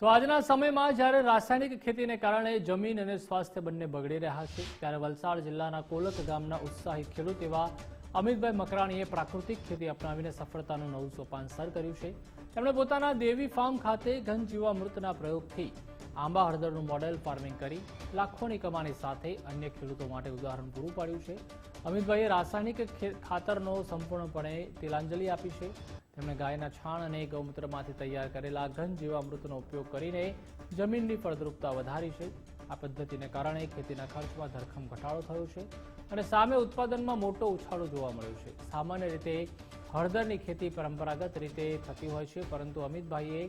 તો આજના સમયમાં જ્યારે રાસાયણિક ખેતીને કારણે જમીન અને સ્વાસ્થ્ય બંને બગડી રહ્યા છે, ત્યારે વલસાડ જિલ્લાના કોલક ગામના ઉત્સાહી ખેડૂત એવા અમિતભાઈ મકરાણીએ પ્રાકૃતિક ખેતી અપનાવીને સફળતાનું નવું સોપાન સર કર્યું છે। તેમણે પોતાના દેવી ફાર્મ ખાતે ઘન જીવામૃતના પ્રયોગથી આંબા હળદરનું મોડેલ ફાર્મિંગ કરી લાખોની કમાણી સાથે અન્ય ખેડૂતો માટે ઉદાહરણ પૂરું પાડ્યું છે। અમિતભાઈએ રાસાયણિક ખાતરનો સંપૂર્ણપણે તિલાંજલિ આપી છે। તેમણે ગાયના છાણ અને ગૌમૂત્રમાંથી તૈયાર કરેલા ઘન જીવામૃતનો ઉપયોગ કરીને જમીનની ફળદ્રુપતા વધારી છે। આ પદ્ધતિને કારણે ખેતીના ખર્ચમાં ધરખમ ઘટાડો થયો છે અને સામે ઉત્પાદનમાં મોટો ઉછાળો જોવા મળ્યો છે। સામાન્ય રીતે હળદરની ખેતી પરંપરાગત રીતે થતી હોય છે, પરંતુ અમિતભાઈએ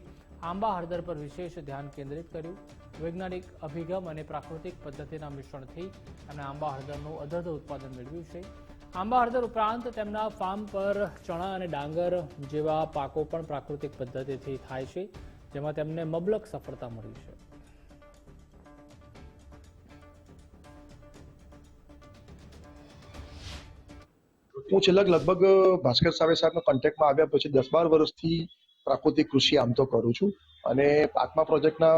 આંબા હળદર પર વિશેષ ધ્યાન કેન્દ્રિત કર્યું। વૈજ્ઞાનિક અભિગમ અને પ્રાકૃતિક પદ્ધતિના મિશ્રણથી તેમણે આંબા હળદરનું અદભુત ઉત્પાદન મેળવ્યું છે। આંબા હળદર ઉપરાંત તેમના ફાર્મ પર ચણા અને ડાંગર જેવા પાકો પણ પ્રાકૃતિક પદ્ધતિથી થાય છે, જેમાં તેમને મબલક સફળતા મળી છે। હું છેલ્લા લગભગ ભાસ્કર સાહેબના કોન્ટેક્ટમાં આવ્યા પછી 10-12 વર્ષથી પ્રાકૃતિક કૃષિ આમ તો કરું છું અને આત્મા પ્રોજેક્ટના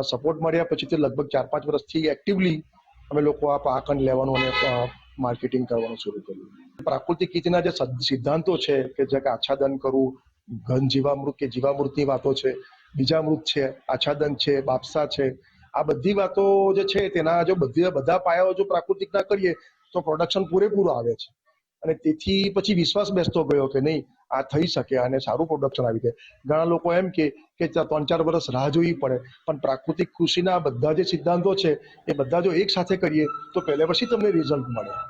સપોર્ટ મળ્યા પછી તે લગભગ 4-5 વર્ષથી એક્ટિવલી અમે લોકો આ પાક લેવાનું અને માર્કેટિંગ કરવાનું શરૂ કર્યું। પ્રાકૃતિક ખેતીના જે સિદ્ધાંતો છે કે જે આચ્છાદન કરવું, ઘન જીવામૃત કે જીવામૃતની વાતો છે, બીજામૃત છે, આચ્છાદન છે, બાપસા છે, આ બધી વાતો જે છે તેના જો બધા પાયાઓ જો પ્રાકૃતિકના કરીએ તો પ્રોડક્શન પૂરેપૂરું આવે છે અને તેથી પછી વિશ્વાસ બેસતો ગયો કે નહીં આ થઈ શકે અને સારું પ્રોડક્શન આવી જાય। ઘણા લોકો એમ કે 3-4 વર્ષ રાહ જોવી પડે, પણ પ્રાકૃતિક કૃષિના બધા જે સિદ્ધાંતો છે એ બધા જો એક સાથે કરીએ તો પહેલે પછી તમને રિઝલ્ટ મળે।